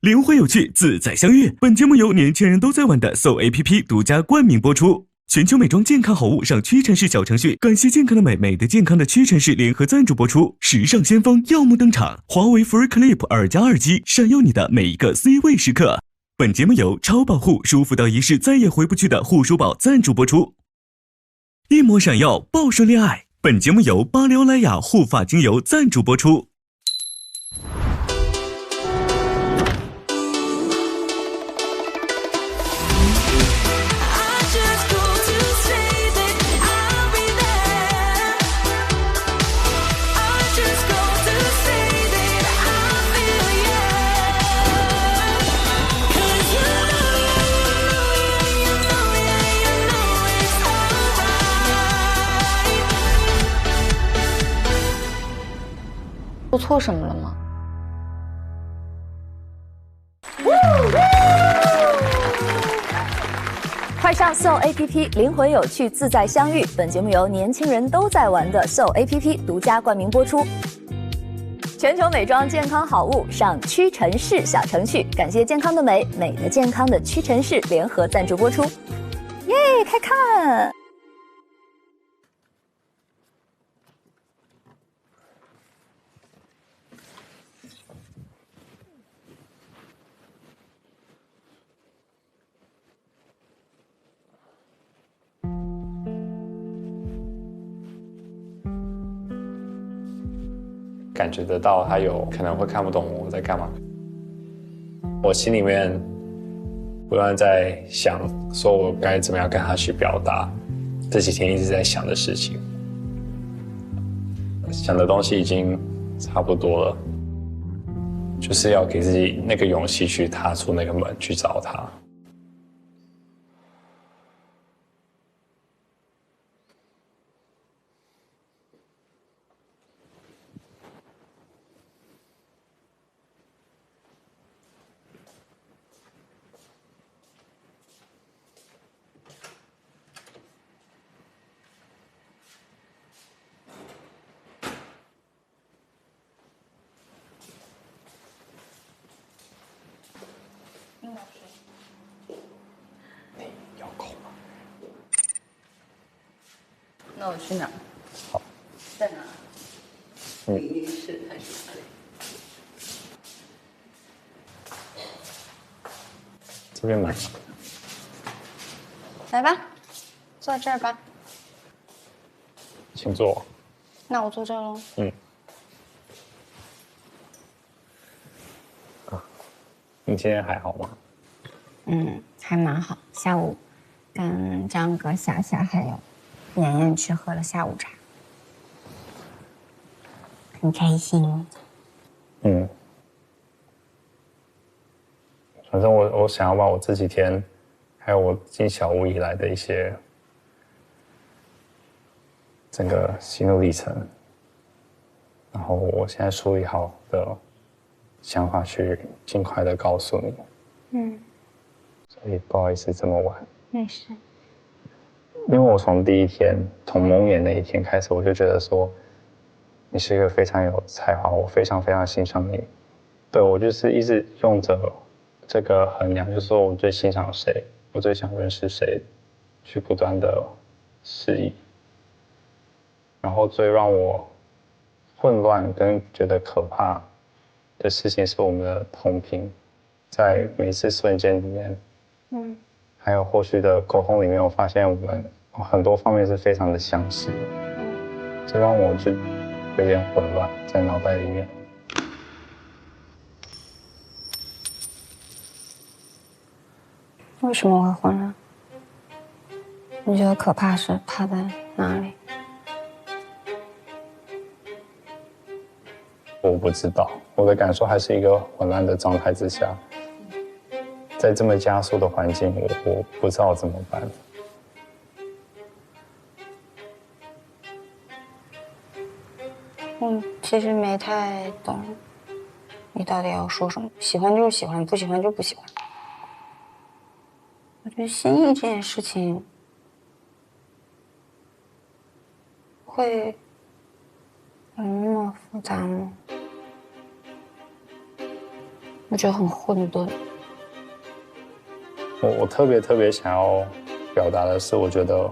灵活有趣，自在相遇。本节目由年轻人都在玩的 So APP 独家冠名播出。全球美妆健康好物上屈臣氏小程序，感谢健康的美，美的健康的屈臣氏联合赞助播出。时尚先锋耀目登场，华为 Free Clip 2+耳机，闪耀你的每一个 C 位时刻。本节目由超保护舒服到一世再也回不去的护舒宝赞助播出。一抹闪耀，报说恋爱。本节目由巴黎欧莱雅护发精油赞助播出。做错什么了吗？快上 So APP， 灵魂有趣，自在相遇。本节目由年轻人都在玩的 So APP 独家冠名播出。全球美妆健康好物上屈臣氏小程序，感谢健康的美，美的健康的屈臣氏联合赞助播出。耶，开看！感觉得到他有可能会看不懂我在干嘛，我心里面不断在想，说我该怎么样跟他去表达这几天一直在想的事情，想的东西已经差不多了，就是要给自己那个勇气去踏出那个门去找他。那我去哪？好，在哪？你是还是哪里？这边买。来吧，坐这儿吧。请坐。那我坐这儿喽。你今天还好吗？还蛮好。下午跟张哥、夏夏还有妍妍去喝了下午茶，很开心。反正我想要把我这几天，还有我进小屋以来的一些整个心路历程，然后我现在梳理好的想法去尽快的告诉你。所以不好意思这么晚。没事。因为我从第一天，从蒙眼那一天开始，我就觉得说，你是一个非常有才华，我非常非常欣赏你。对，我就是一直用着这个衡量，就是说我最欣赏谁，我最想认识谁，去不断的示意。然后最让我混乱跟觉得可怕的事情是我们的同频，在每一次瞬间里面，还有后续的沟通里面，我发现我们很多方面是非常的相似的，这让我就有点混乱在脑袋里面。为什么会混乱？你觉得可怕是怕在哪里？我不知道，我的感受还是一个混乱的状态之下，在这么加速的环境，我不知道怎么办。其实没太懂你到底要说什么，喜欢就是喜欢，不喜欢就不喜欢。我觉得心意这件事情会有那么复杂吗？我觉得很混沌。我特别想要表达的是，我觉得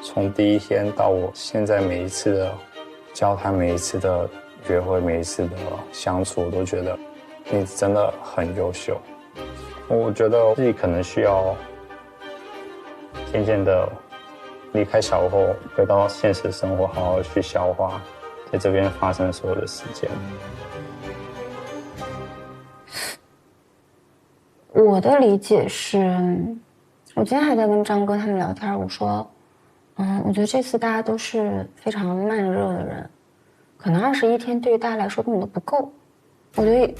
从第一天到我现在每一次的交谈、每一次的约会、每一次的相处，我都觉得你真的很优秀。我觉得自己可能需要渐渐的离开小屋后，回到现实生活，好好去消化在这边发生所有的事件。我的理解是，我今天还在跟张哥他们聊天，我说，我觉得这次大家都是非常慢热的人，可能21天对于大家来说根本都不够。我觉得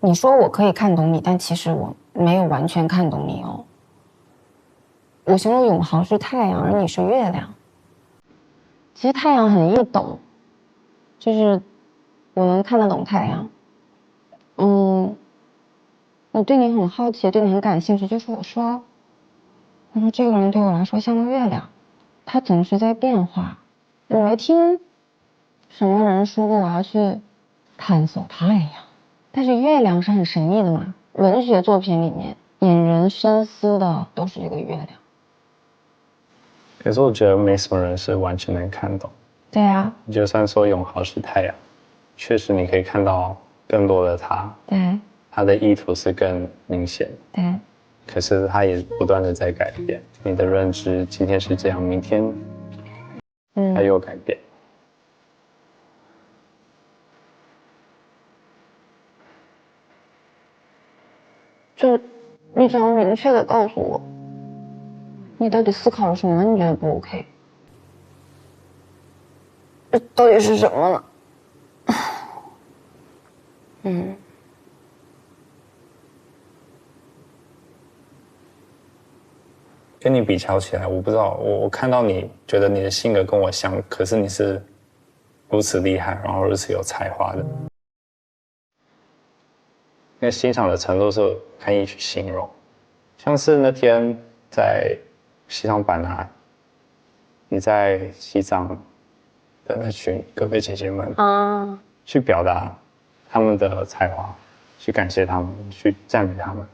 你说我可以看懂你，但其实我没有完全看懂你哦。我形容永豪是太阳，而你是月亮。其实太阳很易懂，就是我能看得懂太阳。我对你很好奇，对你很感兴趣，就是我说这个人对我来说像个月亮，他总是在变化。我没听什么人说过我要去探索太阳，但是月亮是很神秘的嘛。文学作品里面引人深思的都是这个月亮。可是我觉得没什么人是完全能看懂。对啊，就算说永豪是太阳，确实你可以看到更多的他，对，他的意图是更明显，对，可是他也不断的在改变。你的认知今天是这样，明天还有改变。就你只要明确的告诉我，你到底思考了什么？你觉得不 OK？这到底是什么呢？跟你比较起来，我不知道，我看到你觉得你的性格跟我像，可是你是如此厉害，然后如此有才华的，那欣赏的程度是难以去形容。像是那天在西藏版纳，你在西藏的那群哥哥姐姐们去表达他们的才华，去感谢他们，去赞美他们，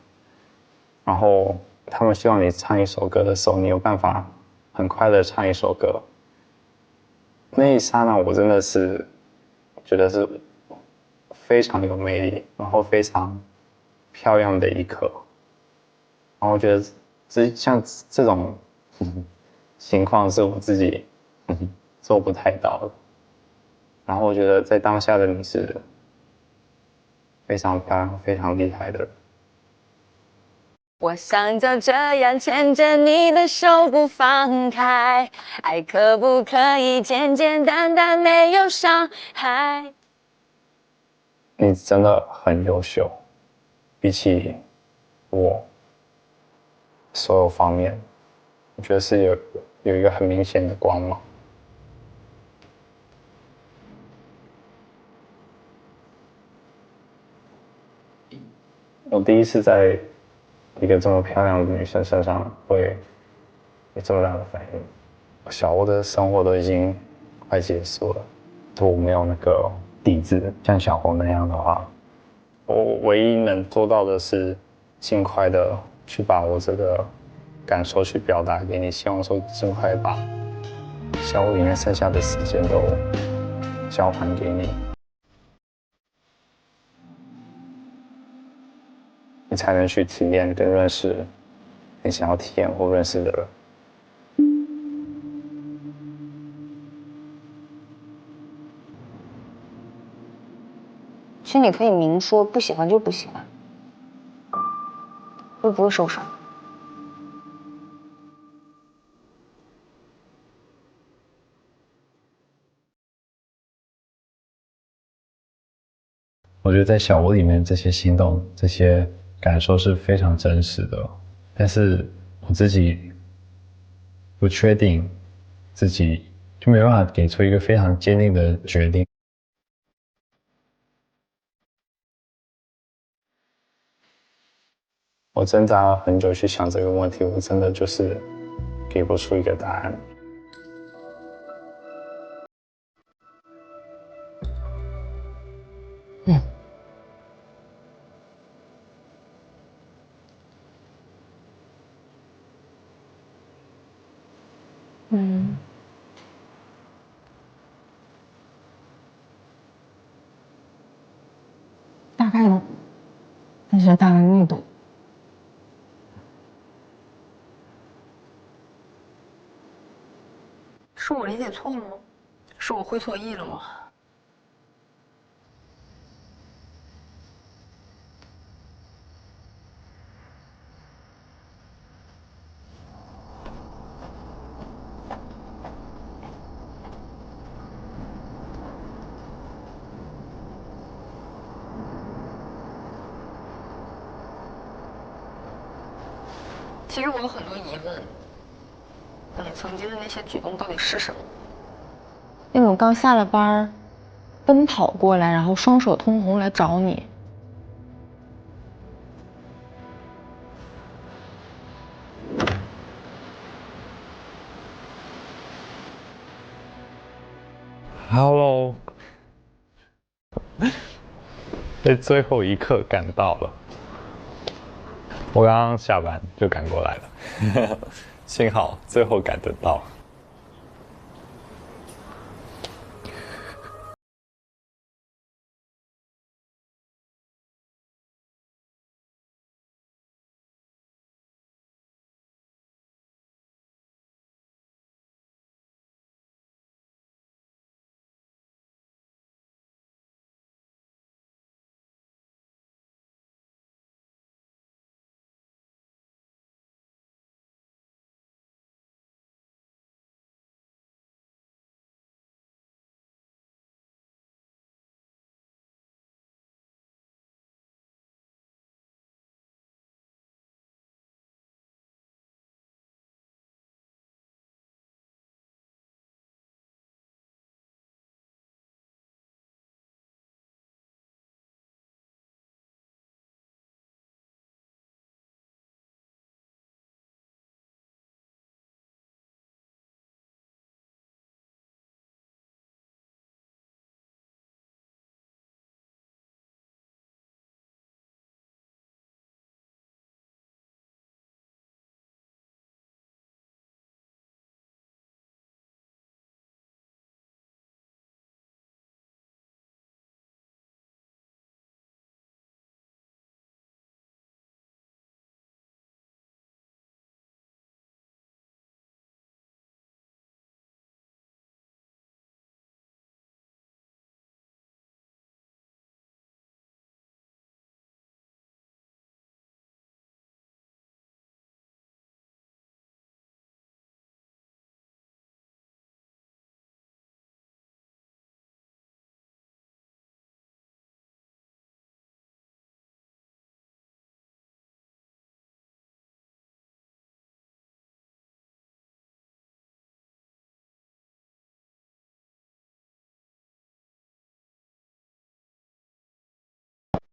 然后他们希望你唱一首歌的时候，你有办法很快的唱一首歌。那一刹那，我真的是觉得是非常有魅力，然后非常漂亮的一刻。然后我觉得像这种情况是我自己做不太到的。然后我觉得在当下的你是非常漂亮、非常厉害的人。我想就这样牵着你的手不放开，爱可不可以简简单单没有伤害？你真的很优秀，比起我所有方面，我觉得是有一个很明显的光芒。我第一次在一个这么漂亮的女生身上会有这么大的反应。小欧的生活都已经快结束了，如果没有那个底子，像小欧那样的话，我唯一能做到的是尽快的去把我这个感受去表达给你，希望说尽快把小欧里面剩下的时间都交还给你，你才能去体验跟认识你想要体验或认识的人。其实你可以明说，不喜欢就不喜欢，会不会受伤？我觉得在小屋里面这些心动、这些感受是非常真实的，但是我自己不确定自己，就没办法给出一个非常坚定的决定。我挣扎了很久去想这个问题，我真的就是给不出一个答案。大概呢？但是大概密度。是我理解错了吗？是我会错意了吗？其实我有很多疑问，你曾经的那些举动到底是什么？那种刚下了班，奔跑过来，然后双手通红来找你。Hello， 在最后一刻赶到了。我刚刚下班就赶过来了，幸好最后赶得到。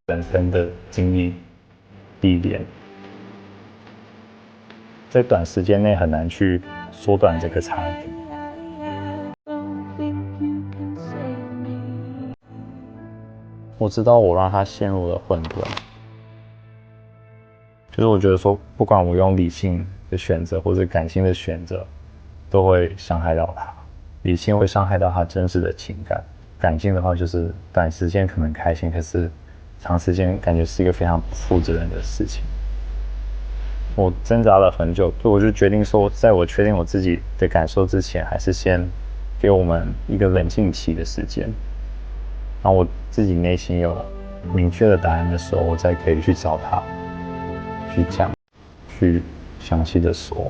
人生的经历历练，在短时间内很难去缩短这个差距。我知道我让他陷入了混沌，就是我觉得说，不管我用理性的选择或者感性的选择，都会伤害到他。理性会伤害到他真实的情感，感性的话就是短时间可能开心，可是长时间感觉是一个非常不负责任的事情。我挣扎了很久，所以我就决定说，在我确定我自己的感受之前，还是先给我们一个冷静期的时间。然后我自己内心有明确的答案的时候，我再可以去找他，去讲，去详细的说。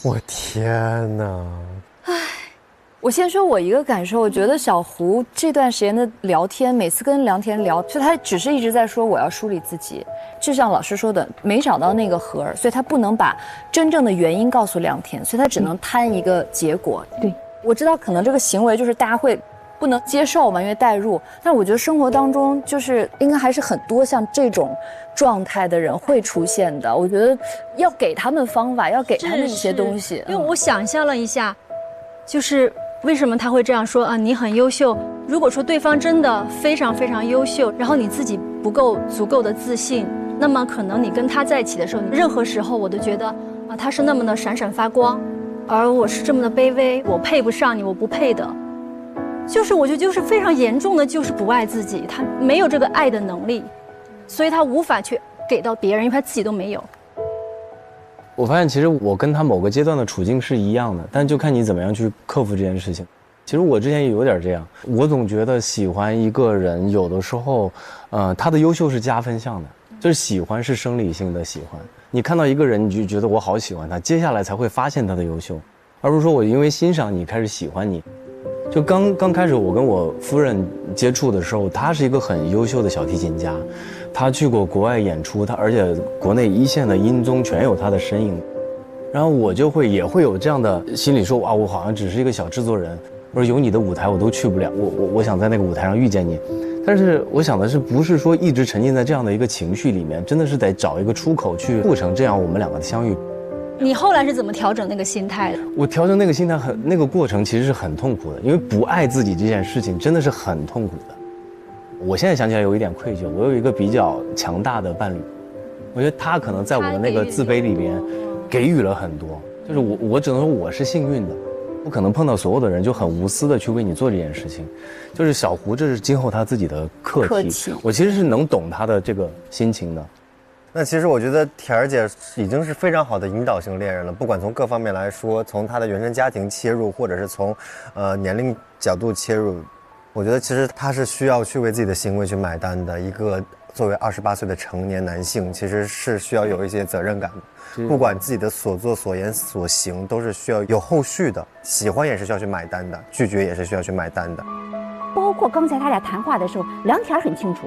我天哪！我先说我一个感受，我觉得小胡这段时间的聊天，每次跟梁田聊，就他只是一直在说我要梳理自己，就像老师说的，没找到那个核，所以他不能把真正的原因告诉梁田，所以他只能摊一个结果。对，我知道可能这个行为就是大家会不能接受嘛，因为代入，但我觉得生活当中就是应该还是很多像这种状态的人会出现的。我觉得要给他们方法，要给他们一些东西。因为我想象了一下，就是为什么他会这样说啊？你很优秀。如果说对方真的非常非常优秀，然后你自己不够足够的自信，那么可能你跟他在一起的时候，任何时候我都觉得啊，他是那么的闪闪发光，而我是这么的卑微，我配不上你，我不配的。就是我觉得就是非常严重的，就是不爱自己，他没有这个爱的能力，所以他无法去给到别人，因为他自己都没有。我发现其实我跟他某个阶段的处境是一样的，但就看你怎么样去克服这件事情。其实我之前也有点这样，我总觉得喜欢一个人，有的时候，他的优秀是加分项的，就是喜欢是生理性的喜欢。你看到一个人，你就觉得我好喜欢他，接下来才会发现他的优秀，而不是说我因为欣赏你开始喜欢你。就刚开始我跟我夫人接触的时候，她是一个很优秀的小提琴家，她去过国外演出，而且国内一线的音综全有她的身影。然后我也会有这样的心理说，啊，我好像只是一个小制作人，或者有你的舞台我都去不了，我想在那个舞台上遇见你。但是我想的是，不是说一直沉浸在这样的一个情绪里面，真的是得找一个出口去促成这样我们两个的相遇。你后来是怎么调整那个心态的？我调整那个心态那个过程其实是很痛苦的，因为不爱自己这件事情真的是很痛苦的。我现在想起来有一点愧疚，我有一个比较强大的伴侣，我觉得他可能在我的那个自卑里面给予了很多，就是我只能说我是幸运的，不可能碰到所有的人就很无私的去为你做这件事情。就是小胡这是今后他自己的课题，我其实是能懂他的这个心情的。那其实我觉得田儿姐已经是非常好的引导型恋人了，不管从各方面来说，从她的原生家庭切入，或者是从年龄角度切入，我觉得其实她是需要去为自己的行为去买单的。一个作为28岁的成年男性，其实是需要有一些责任感的，不管自己的所作所言所行都是需要有后续的，喜欢也是需要去买单的，拒绝也是需要去买单的。包括刚才他俩谈话的时候，梁田很清楚，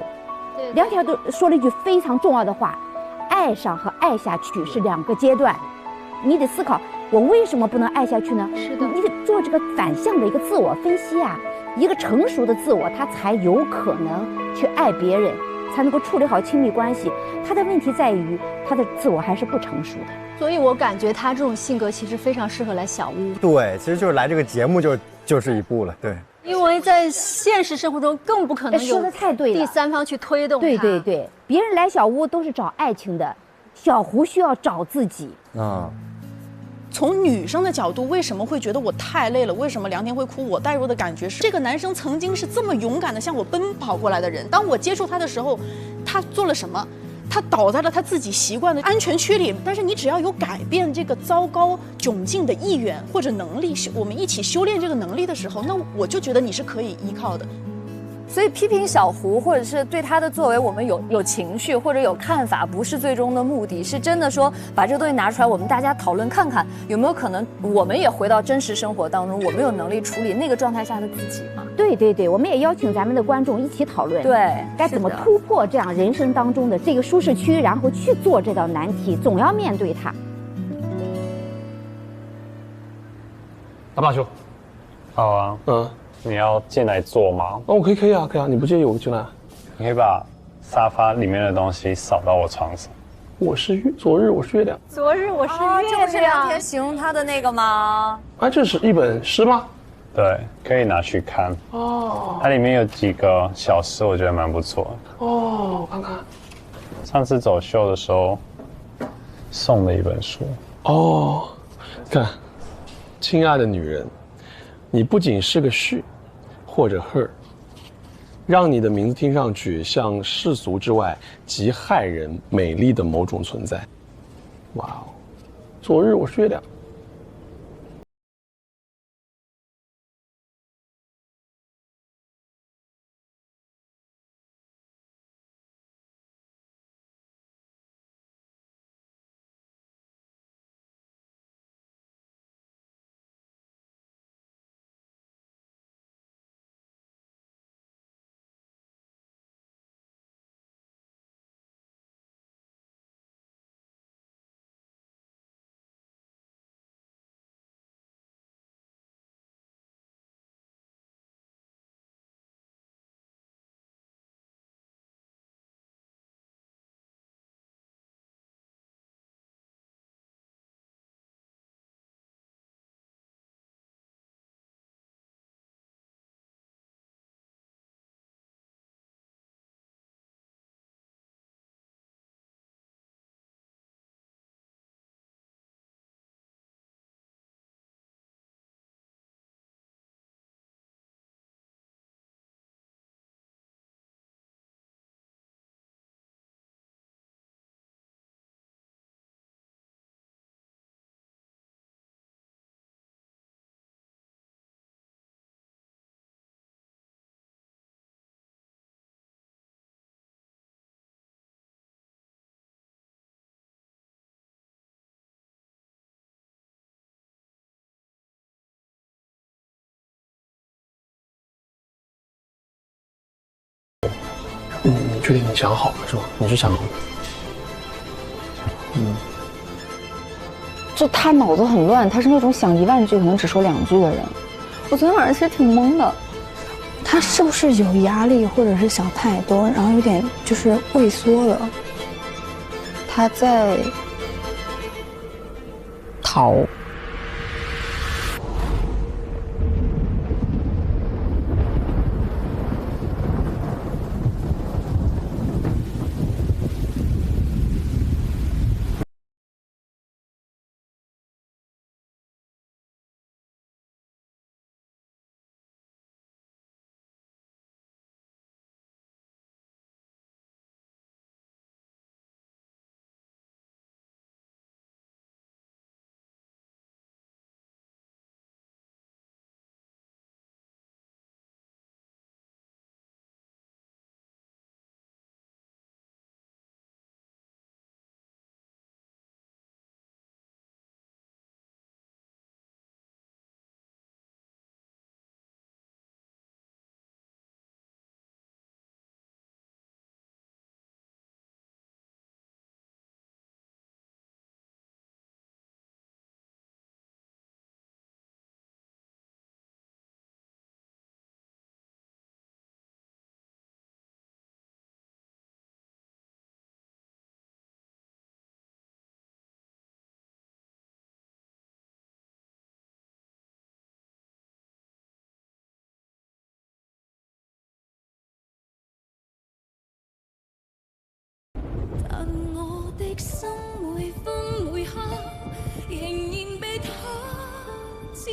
梁田都说了一句非常重要的话。爱上和爱下去是两个阶段，你得思考我为什么不能爱下去呢？是的，你得做这个反向的一个自我分析啊。一个成熟的自我，他才有可能去爱别人，才能够处理好亲密关系。他的问题在于他的自我还是不成熟的。所以我感觉他这种性格其实非常适合来小屋。对，其实就是来这个节目就是一步了。对，因为在现实生活中更不可能有第三方去推动他。对对对，别人来小屋都是找爱情的，小胡需要找自己啊。从女生的角度，为什么会觉得我太累了？为什么梁田会哭？我带入的感觉是，这个男生曾经是这么勇敢的向我奔跑过来的人，当我接触他的时候，他做了什么？他倒在了他自己习惯的安全区里。但是你只要有改变这个糟糕窘境的意愿或者能力，我们一起修炼这个能力的时候，那我就觉得你是可以依靠的。所以批评小胡，或者是对他的作为，我们有情绪或者有看法，不是最终的目的，是真的说把这个东西拿出来，我们大家讨论看看有没有可能，我们也回到真实生活当中，我们有能力处理那个状态下的自己嘛？对对对，我们也邀请咱们的观众一起讨论，对，该怎么突破这样人生当中的这个舒适区，然后去做这道难题，总要面对它。打不打球？好啊。你要进来坐吗？哦，可以啊，你不介意我进来？你可以把沙发里面的东西扫到我床上。昨日我是月亮。昨日我是月亮，就是梁天形容他的那个吗？啊，这是一本诗吗？对，可以拿去看。它里面有几个小诗，我觉得蛮不错的。我看看。上次走秀的时候送的一本书。看，亲爱的女人，你不仅是个she或者her，让你的名字听上去像世俗之外极骇人美丽的某种存在。哇哦，昨日我是月亮。你确定你想好了是吗？你是想好了？就他脑子很乱，他是那种想10000句可能只说2句的人。我昨天晚上其实挺懵的，他是不是有压力，或者是想太多，然后有点就是畏缩了？他在逃。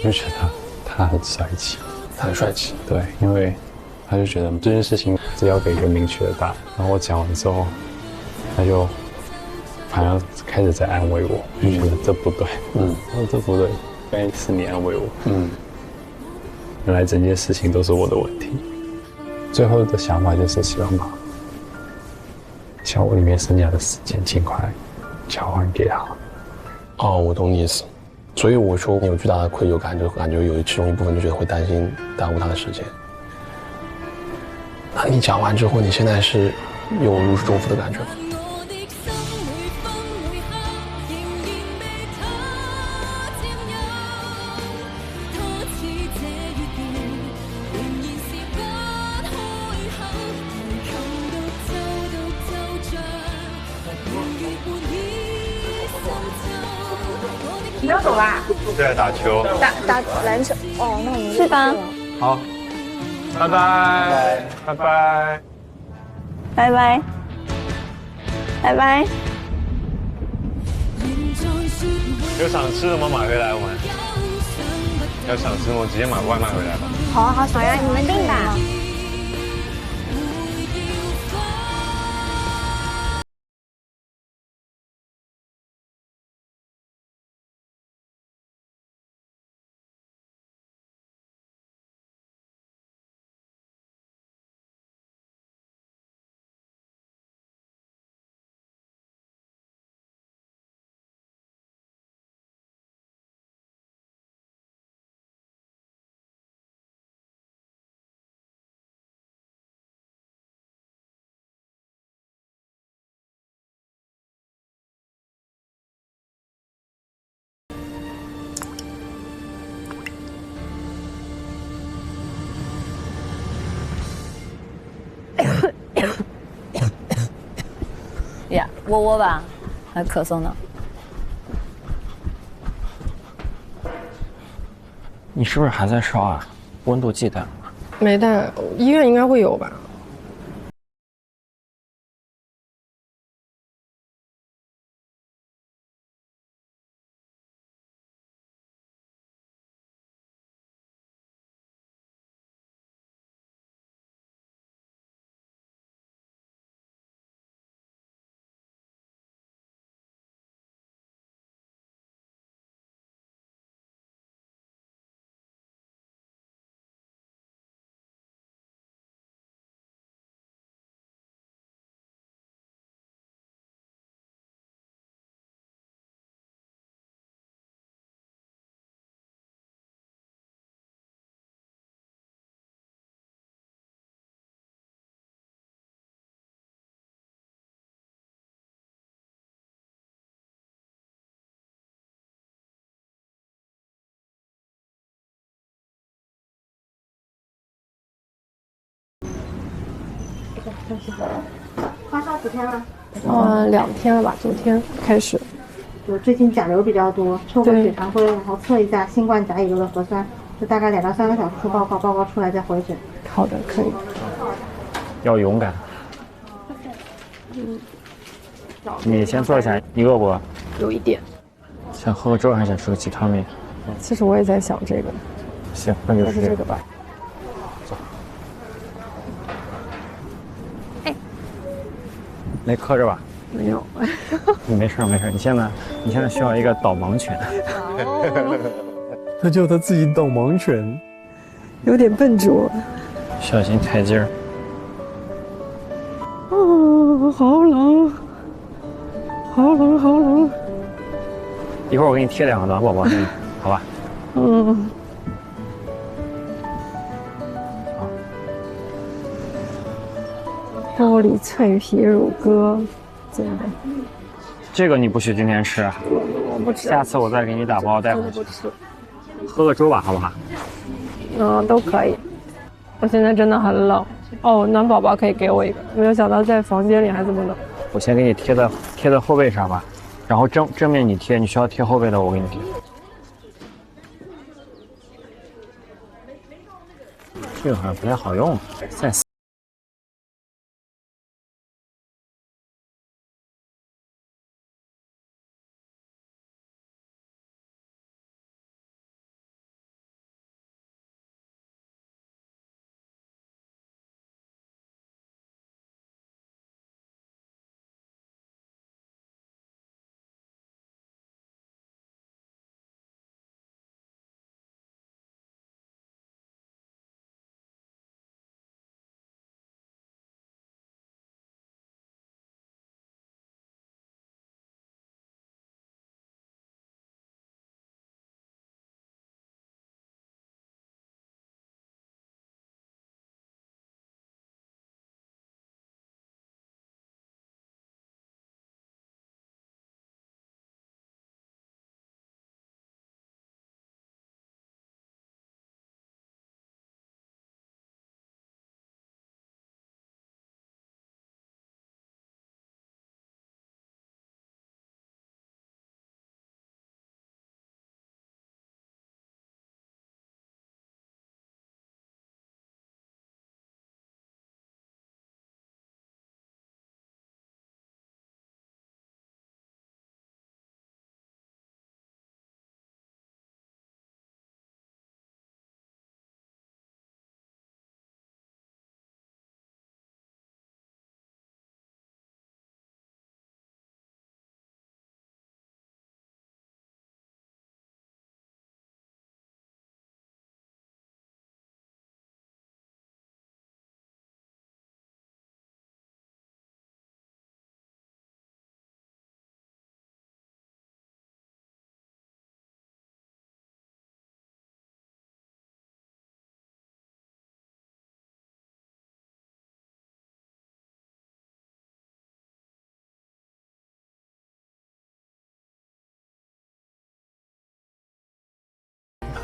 我就觉得他很帅气，他很帅气。对，因为他就觉得这件事情只要给一个明确的答案。然后我讲完之后，他就好像开始在安慰我，就觉得这不对，他说这不对，应该是你安慰我，原来整件事情都是我的问题。最后的想法就是希望把小屋里面剩下的时间尽快交还给他。哦，我懂你意思。所以我说你有巨大的愧疚感，就感觉有其中一部分就觉得会担心耽误他的时间。那你讲完之后，你现在是有如释重负的感觉吗？走啦？对，打球。打篮球。哦，那我们是吧？好，拜拜，拜拜，拜拜，拜拜。有想吃的吗？买回来我们。要想吃我直接买外卖回来吧。好啊，好呀，你们定吧。呀，窝窝吧，还咳嗽呢。你是不是还在烧啊？温度计带了吗？没带，医院应该会有吧。发烧几天了？2天了吧，昨天开始。就最近甲流比较多，抽个血常规，然后测一下新冠甲乙流的核酸，就大概2到3个小时出报告，报告出来再回诊。好的，可以。要勇敢。你先坐下，你饿不？有一点。想喝个粥还是想吃个鸡汤面？其实我也在想这个。行，那就是这个吧。没磕着吧？没有。你没事没事，你现在需要一个导盲犬。他叫他自己导盲犬，有点笨拙。小心台阶儿。好冷，好冷，好冷。一会儿我给你贴2个暖宝宝，好吧？玻璃脆皮乳鸽，真的。这个你不许今天吃，我不吃。下次我再给你打包带回去。不吃。喝个粥吧，好不好？都可以。我现在真的很冷。哦，暖宝宝可以给我一个，没有想到在房间里还这么冷。我先给你贴在后背上吧，然后正面你贴，你需要贴后背的我给你贴。这个好像不太好用，再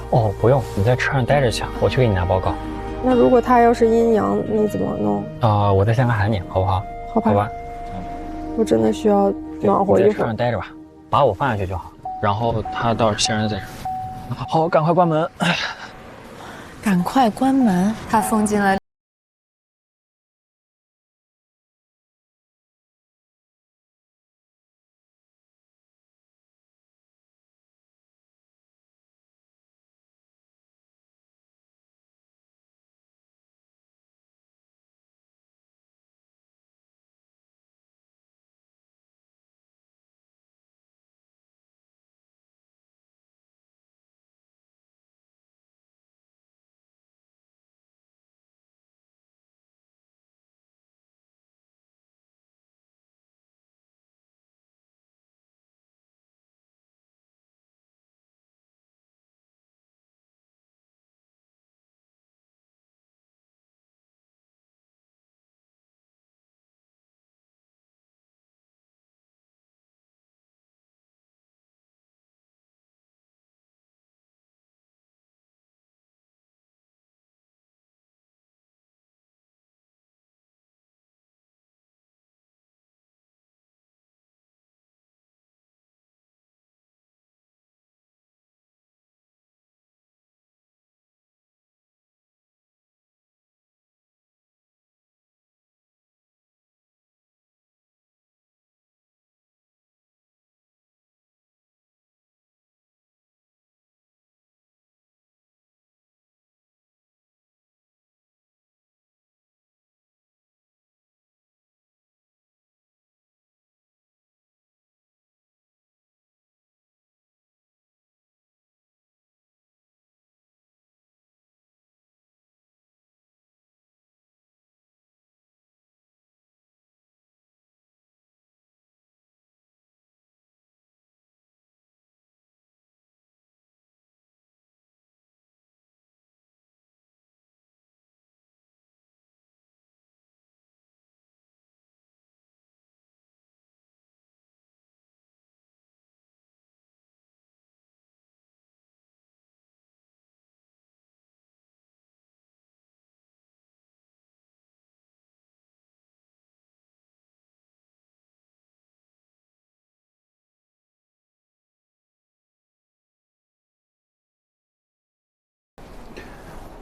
哦，不用，你在车上待着去，我去给你拿报告。那如果他要是阴阳，你怎么弄？我在香港喊你，好不好？好吧。好吧。我真的需要暖和一会儿。你在车上待着吧，把我放下去就好。然后他到时候先生在这儿。好，赶快关门。赶快关门。他封禁了。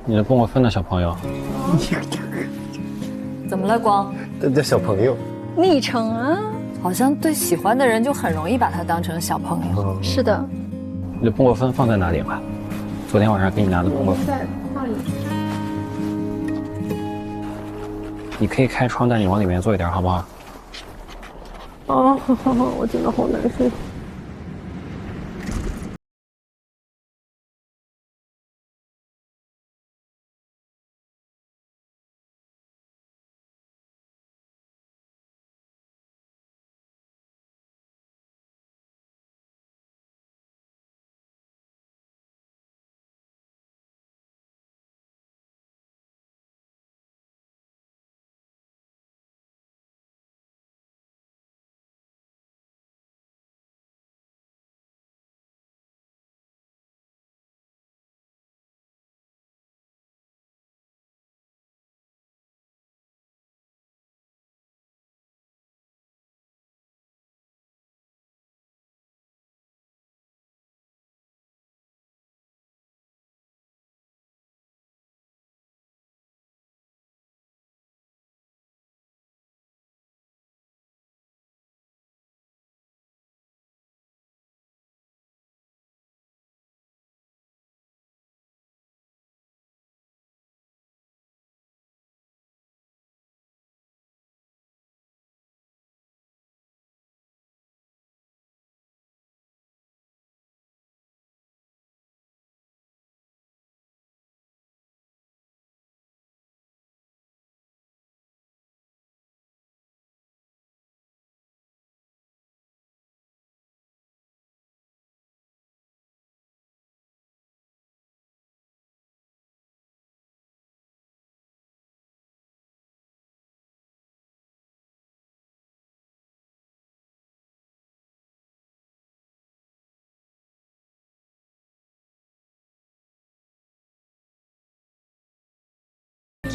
你的跟我分的小朋友。怎么了，光？这小朋友。昵称啊，好像对喜欢的人就很容易把他当成小朋友。是的。你的簸箕分放在哪里了？昨天晚上给你拿的簸箕分。在放里。你可以开窗，但你往里面坐一点，好不好？哦，我真的好难受。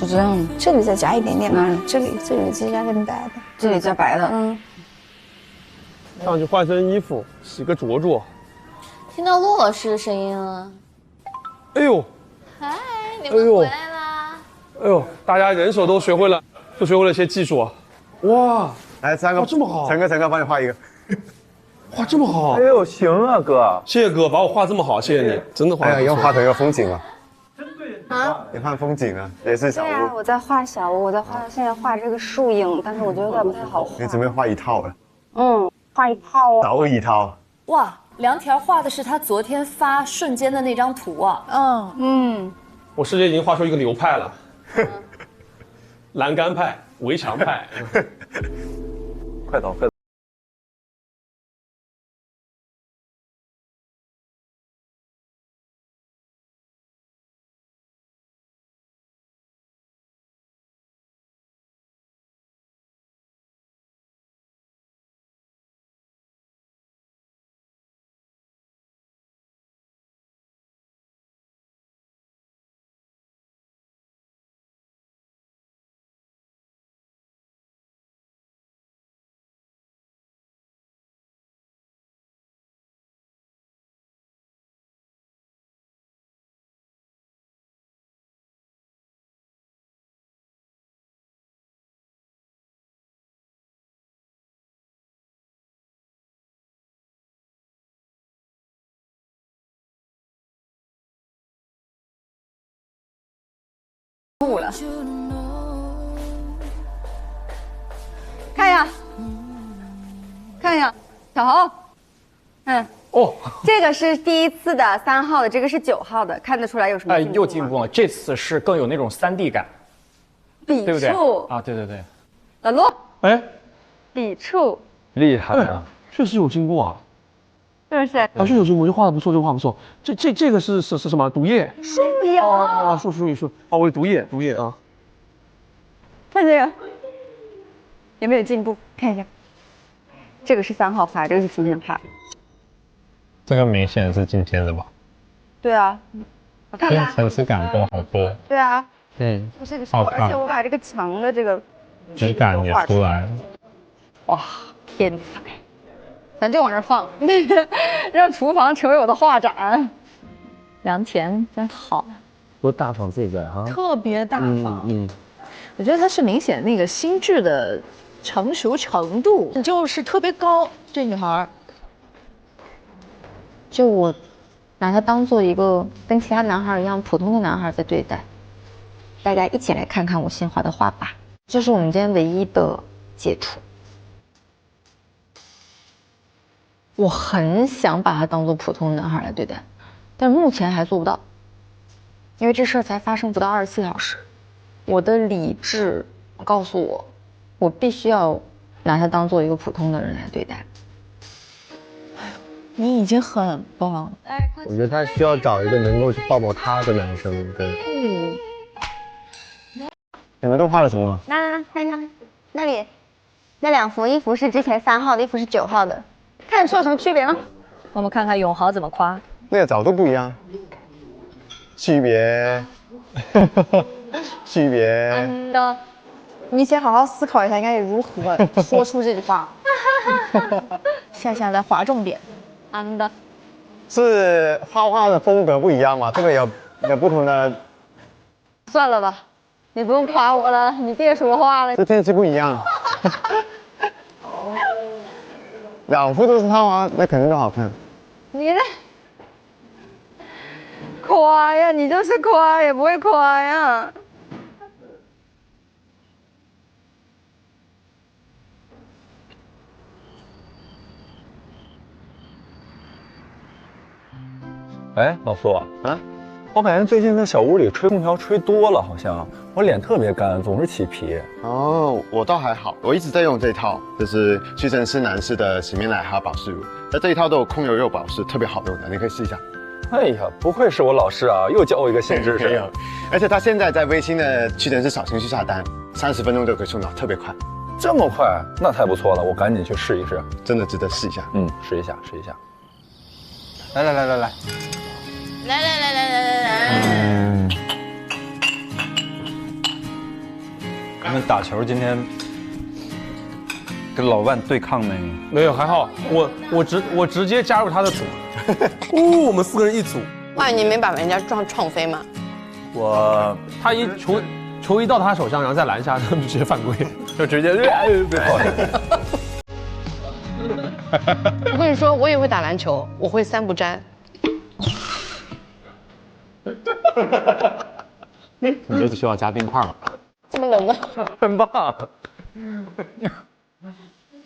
就这样，这里再加一点点蓝，这里再加点白的，这里加白的，上去换身衣服，洗个着着。听到骆老师的声音了。哎呦，嗨，你们回来啦！哎呦，大家人手都学会了一些技术啊！哇，来3个，这么好，陈哥帮你画一个。画这么好！哎呦，行啊，哥，谢谢哥，把我画这么好，谢谢你，真的画。哎呀，要画成一个风景啊！啊？你画风景啊，也是小对啊，屋。我在画小屋，现在画这个树影，但是我觉得有点不太好画。你准备画一套了？画一套啊。小屋一套。哇，梁条画的是他昨天发瞬间的那张图啊。我世界已经画出一个流派了，栏杆派、围墙派。快走！了，看一下，小侯，这个是第一次的3号的，这个是9号的，看得出来有什么进步吗？又进步了，这次是更有那种3D 感，笔对不对？触啊，对。老陆，笔触厉害啊，确实有进步啊。是不是？啊，确实有进步，这画的不错，这画不错。这个是什么？毒液？树叶啊，树。哦，我毒液啊。看这个有没有进步？看一下，这个是3号拍，这个是今天拍。这个明显是今天的吧？对啊，好看吧？层次感多好多。对啊，好看。而且我把这个墙的这个质感也出来了。哇，天才！咱就往这放，让厨房成为我的画展。梁田真好，多大方自在哈，特别大方。我觉得他是明显那个心智的成熟程度就是特别高，这女孩。就我拿他当做一个跟其他男孩一样普通的男孩在对待。大家一起来看看我新画的画吧，这是我们今天唯一的接触。我很想把他当做普通的男孩来对待，但目前还做不到，因为这事儿才发生不到24小时。我的理智告诉我，我必须要拿他当做一个普通的人来对待。你已经很棒了。我觉得他需要找一个能够去抱抱他的男生。对。你们都画了什么？看一下，那里那2幅，一幅是之前3号的，一幅是9号的，看出有什么区别吗？我们看看永豪怎么夸。那个角度不一样，区别。你先好好思考一下，应该如何说出这句话。下来划重点。是画的风格不一样嘛？这个有不同的。算了吧，你不用夸我了，你别说话了。这天气不一样。2幅都是他画，那肯定都好看。你这夸呀，你就是夸也不会夸呀。哎，老苏啊，我感觉最近在小屋里吹空调吹多了，好像我脸特别干，总是起皮。哦，我倒还好，我一直在用这套，就是屈臣氏男士的洗面奶还有保湿乳，那这一套都有控油又保湿，特别好用的，你可以试一下。哎呀，不愧是我老师啊，又教我一个新知识。而且他现在在微信的屈臣氏小程序下单，30分钟就可以送到，特别快。这么快，那太不错了，我赶紧去试一试，真的值得试一下。试一下。来。来。你们打球今天跟老万对抗没？没有，还好，我直接加入他的组。我们4个人一组。哇，你没把人家撞飞吗？他球一到他手上，然后再拦下，他们直接犯规，就直接被跑。我跟你说，我也会打篮球，我会3不沾。你这次需要加冰块吗？这么冷吗？很棒。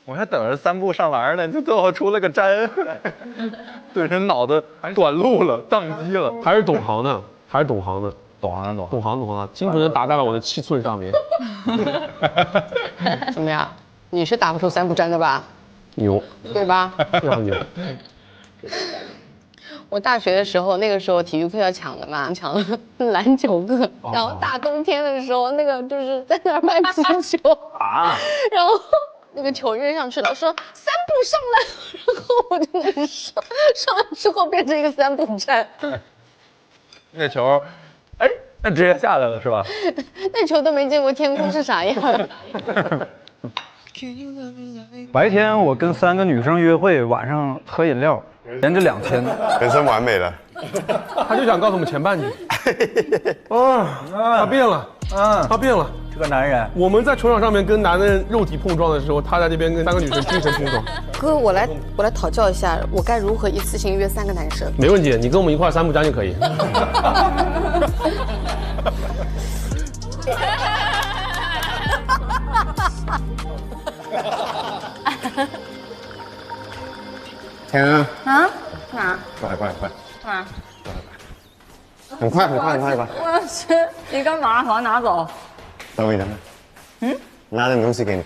我还等着3步上篮呢，就最后出了个粘，对人脑子短路了，宕机了。还是懂行的，还是懂行的，懂行，精准的打在了我的7寸上面。怎么样？你是打不出3不沾的吧？牛，对吧？非常牛。我大学的时候，那个时候体育课要抢的嘛，抢了篮球课，然后大冬天的时候，那个就是在那儿卖啤酒啊，然后那个球扔上去了，说3步上篮，然后我就那上来之后变成一个3不沾，那球，哎，那直接下来了是吧？那球都没见过天空是啥样。白天我跟3个女生约会，晚上喝饮料，连着2天，人生完美了。他就想告诉我们前半句。他变了，他变了。这个男人，我们在球场上面跟男人肉体碰撞的时候，他在这边跟3个女生精神碰撞。哥，我来讨教一下，我该如何一次性约3个男生？没问题，你跟我们一块3不沾就可以。天啊！啊？哪？过来！哪？很快！我要吃，你干嘛？把它拿走。等我一等。拿点东西给你。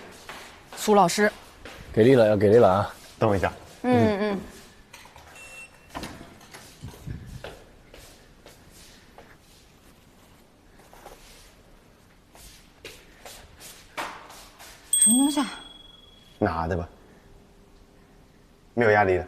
苏老师。给力了，要给力了啊！等我一下。什么东西啊？拿的吧。没有压力的。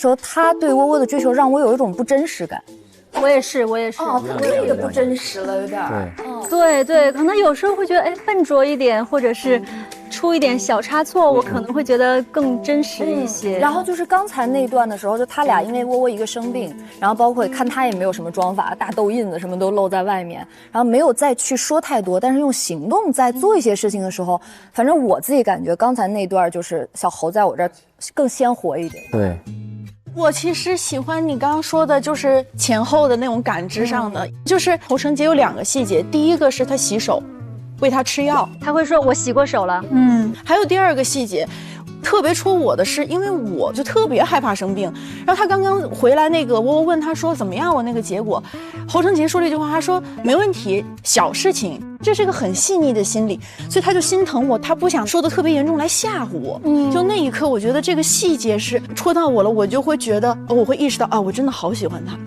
说他对窝窝的追求让我有一种不真实感。我也是。哦，他这个不真实了，有点。对，可能有时候会觉得，笨拙一点，或者是出一点小差错，我可能会觉得更真实一些。然后就是刚才那段的时候，就他俩因为窝窝一个生病，然后包括看他也没有什么妆法，大痘印子什么都露在外面，然后没有再去说太多，但是用行动在做一些事情的时候，反正我自己感觉刚才那段就是小侯在我这儿更鲜活一点。对。我其实喜欢你刚刚说的，就是前后的那种感知上的，就是侯成杰有2个细节，第一个是他洗手，喂他吃药，他会说我洗过手了，还有第2个细节。特别戳我的是，因为我就特别害怕生病。然后他刚刚回来，那个我问他说怎么样，我那个结果，侯成杰说了一句话，他说没问题，小事情，这是一个很细腻的心理，所以他就心疼我，他不想说的特别严重来吓唬我。就那一刻，我觉得这个细节是戳到我了，我就会觉得，我会意识到啊，我真的好喜欢他。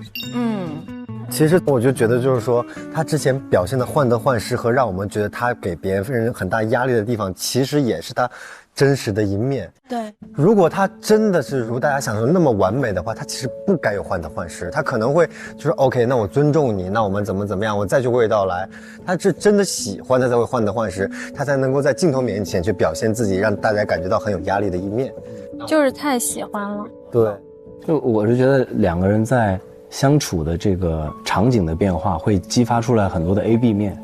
其实我就觉得，就是说，他之前表现的患得患失和让我们觉得他给别人很大压力的地方，其实也是他真实的一面。对，如果他真的是如大家想说那么完美的话，他其实不该有患得患失，他可能会就是 OK， 那我尊重你，那我们怎么样，我再去娓道来。他是真的喜欢，他才会患得患失，他才能够在镜头面前去表现自己，让大家感觉到很有压力的一面。就是太喜欢了。对，就我是觉得2个人在相处的这个场景的变化，会激发出来很多的 A、B 面。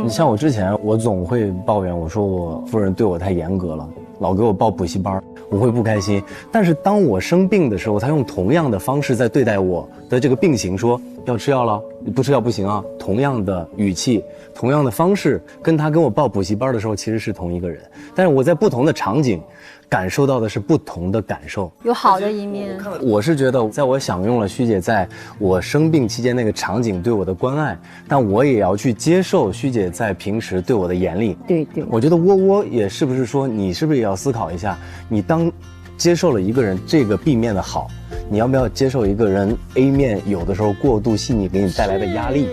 你像我之前，我总会抱怨，我说我夫人对我太严格了，老给我报补习班，我会不开心。但是当我生病的时候，他用同样的方式在对待我的这个病情，说要吃药了，你不吃药不行啊。同样的语气，同样的方式，跟他跟我报补习班的时候，其实是同一个人，但是我在不同的场景感受到的是不同的感受，有好的一面。我是觉得，在我享用了旭姐在我生病期间那个场景对我的关爱，但我也要去接受旭姐在平时对我的严厉。对，我觉得窝窝也是不是说，你是不是也要思考一下，你当接受了一个人这个 B 面的好，你要不要接受一个人 A 面有的时候过度细腻给你带来的压力？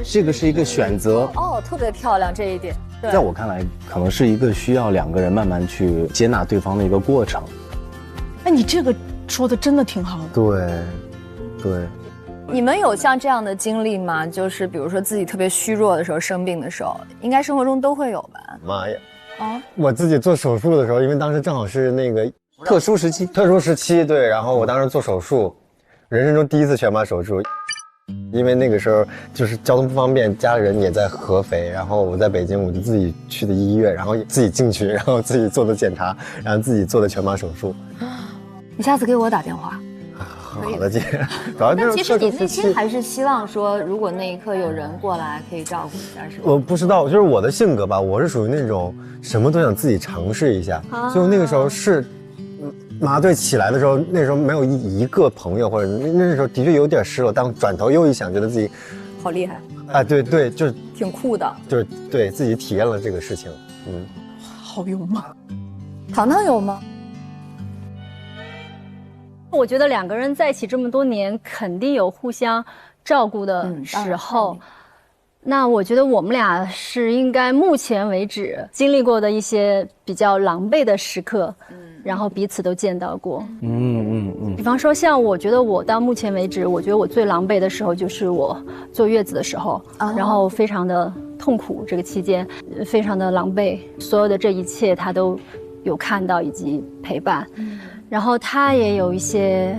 这个是一个选择。特别漂亮这一点。在我看来，可能是一个需要2个人慢慢去接纳对方的一个过程。哎，你这个说的真的挺好的。对。你们有像这样的经历吗？就是比如说自己特别虚弱的时候，生病的时候，应该生活中都会有吧？妈呀！我自己做手术的时候，因为当时正好是那个特殊时期，对，然后我当时做手术，人生中第1次全麻手术。因为那个时候就是交通不方便，家里人也在合肥，然后我在北京，我就自己去的医院，然后自己进去，然后自己做的检查，然后自己做的全麻手术。你下次给我打电话。好的，姐。主要就是其实你内心还是希望说，如果那一刻有人过来可以照顾一下，是吧？我不知道，就是我的性格吧，我是属于那种什么都想自己尝试一下，所以我那个时候是。麻醉起来的时候，那时候没有一个朋友，或者那时候的确有点失落，但转头又一想，觉得自己好厉害啊！对，就是挺酷的，就是对自己体验了这个事情。好有吗？糖糖有吗？我觉得2个人在一起这么多年，肯定有互相照顾的时候。那我觉得我们俩是应该目前为止经历过的一些比较狼狈的时刻，然后彼此都见到过。比方说，像我觉得我到目前为止，我觉得我最狼狈的时候就是我坐月子的时候，然后非常的痛苦，这个期间非常的狼狈，所有的这一切他都有看到以及陪伴，然后他也有一些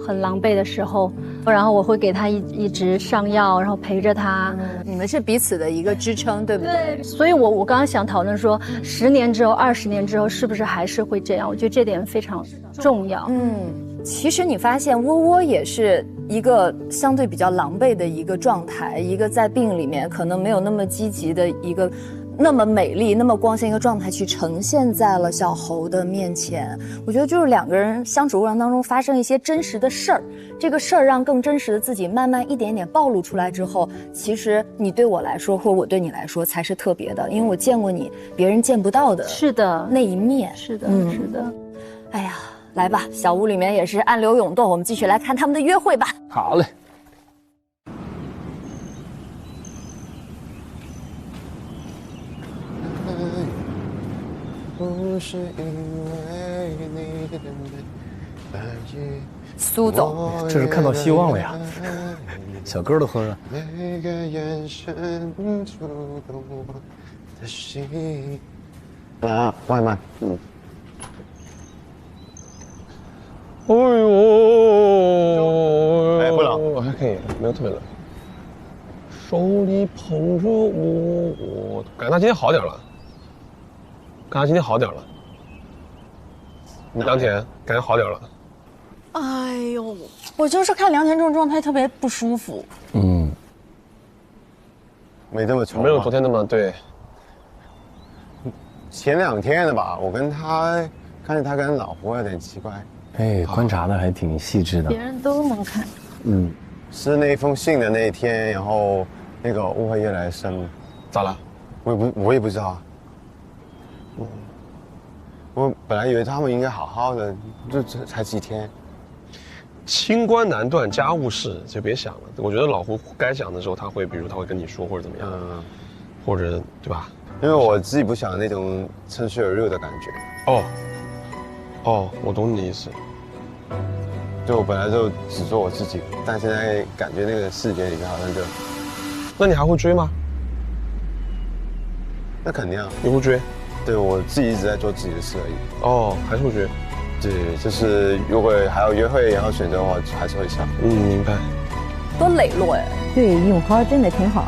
很狼狈的时候，然后我会给他一直上药，然后陪着他。你们是彼此的一个支撑，对不对？对，所以我刚刚想讨论说，10年之后、20年之后，是不是还是会这样？我觉得这点非常重要。其实你发现窝窝也是一个相对比较狼狈的一个状态，一个在病里面可能没有那么积极的一个。那么美丽、那么光鲜一个状态去呈现在了小侯的面前，我觉得就是2个人相处过程当中发生一些真实的事儿，这个事儿让更真实的自己慢慢一点点暴露出来之后，其实你对我来说，或我对你来说才是特别的，因为我见过你别人见不到的，是的那一面，是的，是的。哎呀，来吧，小屋里面也是暗流涌动，我们继续来看他们的约会吧。好嘞。不是因为你的等待，而已苏总，这是看到希望了呀，小歌都哼了。每个眼神触动我的心。啊，外卖，哎呦，哎，不冷，还可以，没有特别冷。手里捧着我，感觉他今天好点了，梁田感觉好点了。哎呦，我就是看梁田这种状态特别不舒服。没这么丑，没有昨天那么对。前2天的吧，我跟他看见他跟老婆有点奇怪。哎，观察的还挺细致的。别人都能看。是那封信的那一天，然后那个误会越来越深。咋了？我也不知道。我本来以为他们应该好好的，这才几天。清官难断家务事，就别想了。我觉得老胡该讲的时候，比如他会跟你说，或者怎么样，或者对吧？因为我自己不想那种趁虚而入的感觉。哦，我懂你的意思。就我本来就只做我自己，但现在感觉那个视觉里面好像就……那你还会追吗？那肯定啊。你会追？对，我自己一直在做自己的事而已。哦，还是会追。对，就是如果还要约会，然后选择的话，还是会想。明白。多磊落哎。对，永豪真的挺好。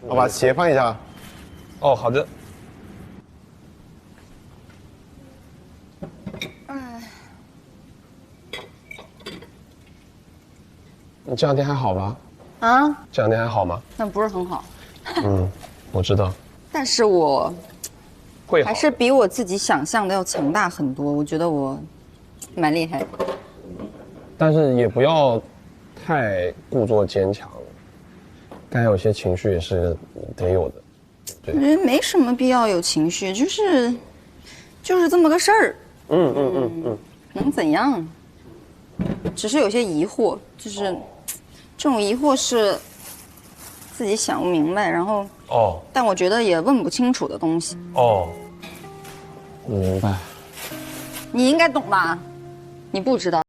我把鞋放一下。哦，好的。你这2天还好吧？啊？这2天还好吗？但不是很好。我知道。但是我会好，还是比我自己想象的要强大很多。我觉得我蛮厉害的。但是也不要太故作坚强，该有些情绪也是得有的。对，我觉得没什么必要有情绪，就是这么个事儿。能怎样？只是有些疑惑，就是这种疑惑是自己想不明白，然后但我觉得也问不清楚的东西。明白。你应该懂吧？你不知道。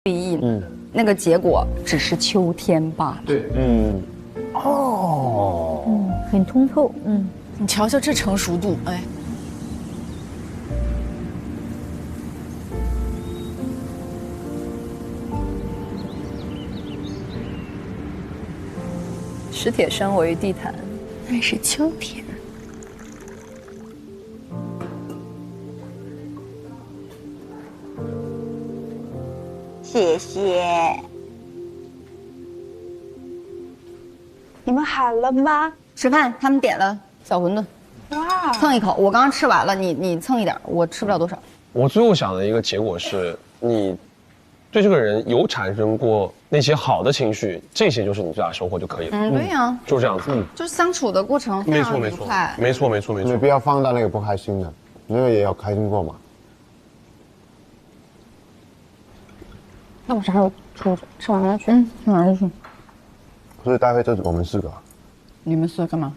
意，那个结果只是秋天罢了。对，很通透，你瞧瞧这成熟度，哎。史铁生为地毯，那是秋天。谢谢。你们好了吗？吃饭，他们点了小馄饨。哇！蹭一口，我刚刚吃完了，你蹭一点，我吃不了多少。我最后想的一个结果是，你对这个人有产生过那些好的情绪，这些就是你最大的收获就可以了。对呀，就是这样子。就是相处的过程非常愉快。没错。你不要放大那个不开心的，因为也有开心过嘛。那我啥时候出去？吃完了去。吃完了去。不是待会就我们4个。你们4个干嘛？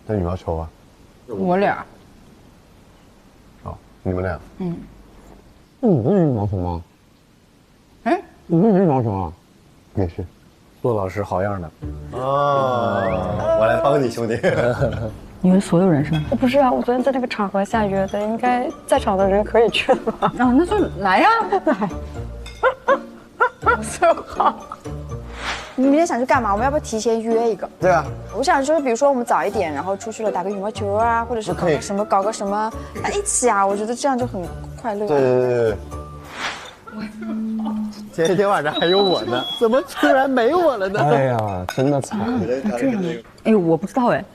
打羽毛球啊。我俩。哦，你们俩。那你不是羽毛球吗？哎，你不是羽毛球啊？也是。骆老师好样的。我来帮你，兄弟。你们所有人是吗？不是啊，我昨天在那个场合下约的，应该在场的人可以去了吧？那就来呀，来。好。你明天想去干嘛？我们要不要提前约一个？对啊。我想就是，比如说我们早一点，然后出去了打个羽毛球啊，或者是搞个什么在一起啊，我觉得这样就很快乐。对。前一天晚上还有我呢，怎么突然没我了呢？哎呀，真的惨。这样。哎，我不知道哎，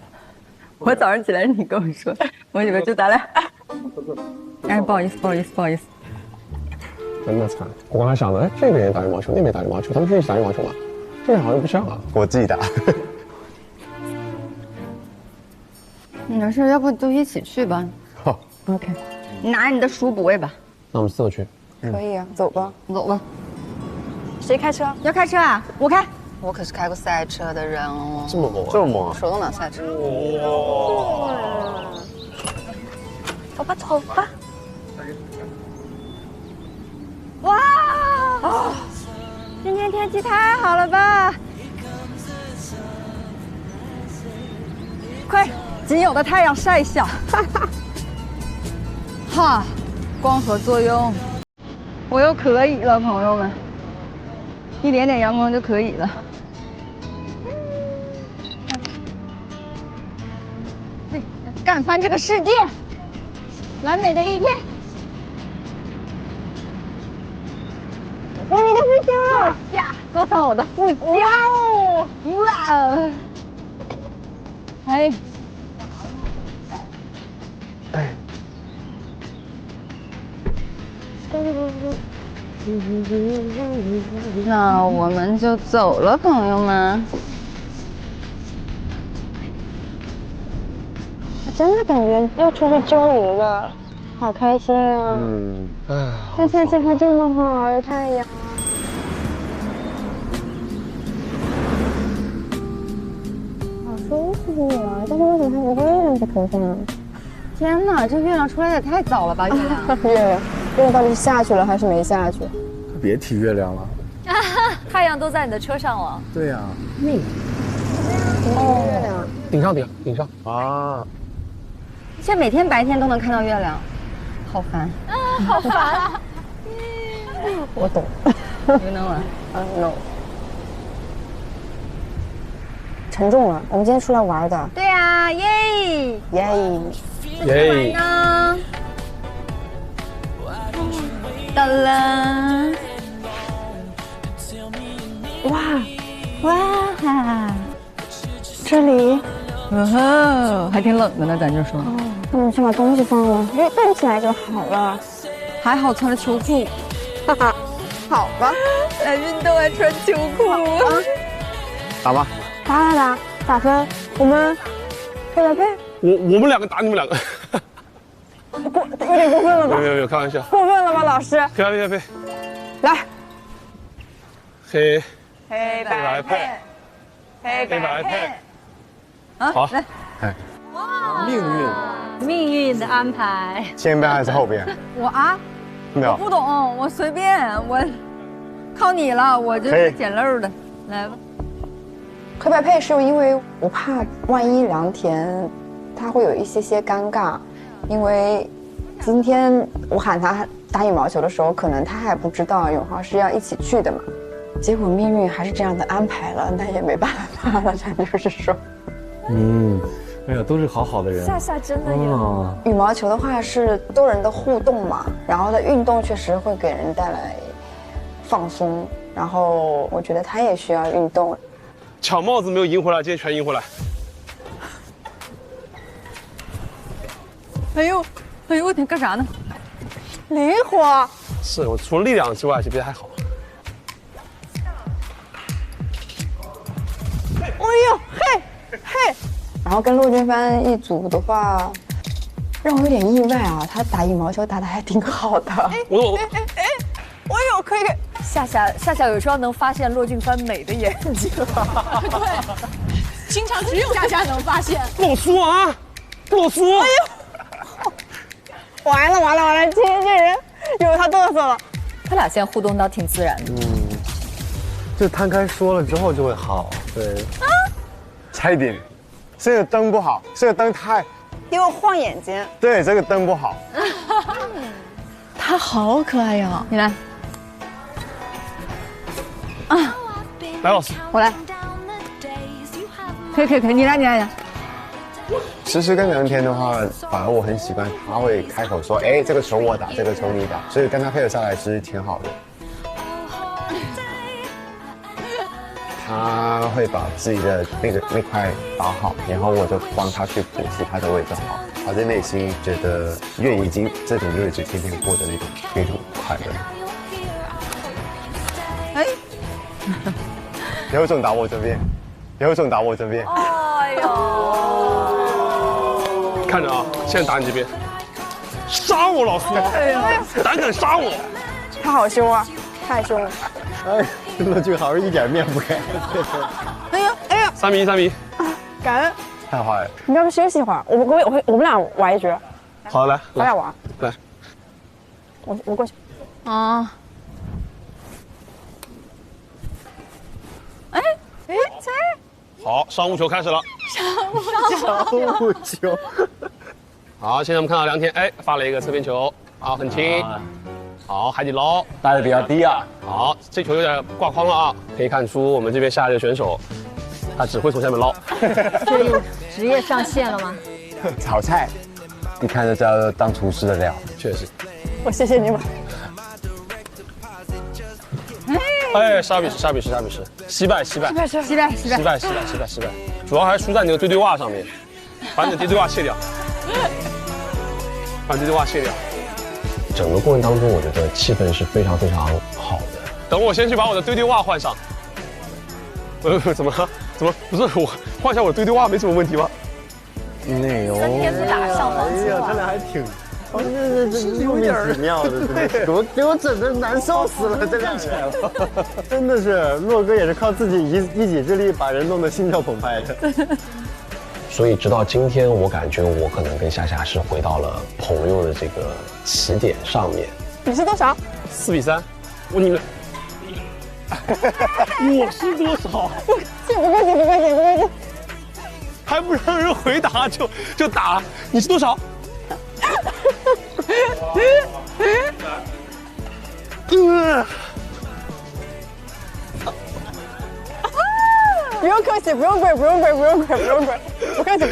我早上起来你跟我说，我以为就咱俩。哎，不好意思。真的惨。我刚才想的，哎，这边也打羽毛球，那边打羽毛球，他们是一起打羽毛球吗？这好像不像啊。我自己打。没事，要不都一起去吧。好。OK。你拿你的书补位吧。那我们4个去。可以啊，走吧。谁开车？要开车啊？我开。我可是开过赛车的人哦。这么猛。手动挡赛车。走吧。哇！今天天气太好了吧！快，仅有的太阳晒一下。哈，光合作用，我又可以了，朋友们，一点点阳光就可以了。干翻这个世界，完美的一天。我的腹肌呀，多少我的腹肌哦！哇！哎，那我们就走了，朋友们。我真的感觉要出去揪你一个，好开心啊！这天气还这么好，有太阳。好舒服啊！但是为什么还有个月亮在头上？天哪，这月亮出来的也太早了吧！月亮到底是下去了还是没下去？别提月亮了。太阳都在你的车上了。对呀。月亮。顶上啊！现在每天白天都能看到月亮，好烦。好烦。我懂。你们能玩？No。沉重了，我们今天出来玩的。对啊，耶！耶！呢？到了！哇！这里，还挺冷的呢，咱就说。那我们先把东西放了，动起来就好了。还好穿了秋裤。哈哈，好吧。来运动还穿秋裤。打吧。打分，我们配来配。我们2个打你们2个。有点过分了吧？没有，开玩笑。过分了吧，老师？配。来。黑白配。黑白配。好，来。命运的安排。前边还是后边？我啊，没有。我不懂，我随便，我靠你了，我就是捡漏的。来吧。可白配是因为我怕万一良田他会有一些尴尬，因为今天我喊他打羽毛球的时候，可能他还不知道永浩是要一起去的嘛。结果命运还是这样的安排了，那也没办法了，咱就是说。哎呀，都是好好的人。夏夏真的有。羽毛球的话是多人的互动嘛，然后的运动确实会给人带来放松，然后我觉得他也需要运动。抢帽子没有赢回来，今天全赢回来。哎呦，我天，干啥呢？灵活。是我除了力量之外，就别的还好。哎呦，嘿。然后跟骆军帆一组的话，让我有点意外啊，他打羽毛球打得还挺好的。我有可以。夏夏有时候能发现骆俊帆美的眼睛。对，经常只有夏夏能发现。洛苏啊，洛苏！哎呦，完了，今天这人有他嘚瑟了。他俩现在互动倒挺自然的。就摊开说了之后就会好。对。差一点，这个灯不好，这个灯太给我晃眼睛。对，这个灯不好。他好可爱呀！你来。啊，来老师，我来。可以，你来。其实跟梁天的话，反而我很习惯他会开口说，哎，这个球我打，这个球你打，所以跟他配合下来其实挺好的。他会把自己的那块打好，然后我就帮他去补其他的位置好。他在内心觉得愿意这种日子天天过的那种快乐。哎，有种打我这边，有种打我这边。哎呦！看着啊，现在打你这边，杀我老苏！胆敢杀我！他好凶啊，太凶了。哎，骆俊豪是一点面不改。哎呀！3比1，3比1。感恩。太坏了。你要不休息一会儿？我们俩玩一局。好，来，咱俩玩。来。我过去。啊。好，商务球开始了。商务球。好，现在我们看到梁天，发了一个侧边球，好，很轻。好，海底捞打得比较低啊。好，这球有点挂筐了啊，可以看出我们这边下一个选手，他只会从下面捞。这有职业上线了吗？炒菜，一看就知道当厨师的料。确实。我谢谢你们。杀比试，惜败，主要还输在你的对袜上面，把你的对袜卸掉，整个过程当中，我觉得气氛是非常非常好的。等我先去把我的对袜换上。怎么不是我换下我的对袜没什么问题吗？内容。3天不打上房计划。他俩还挺。这有点奇妙的，给我整的难受死了，这俩人，真的是洛哥也是靠自己一己之力把人弄得心跳澎湃的。所以直到今天，我感觉我可能跟夏夏是回到了朋友的这个起点上面。你是多少？4比3。你们，我是多少？不客气。还不让人回答就打，你是多少？不用客气，不用跪，不客气。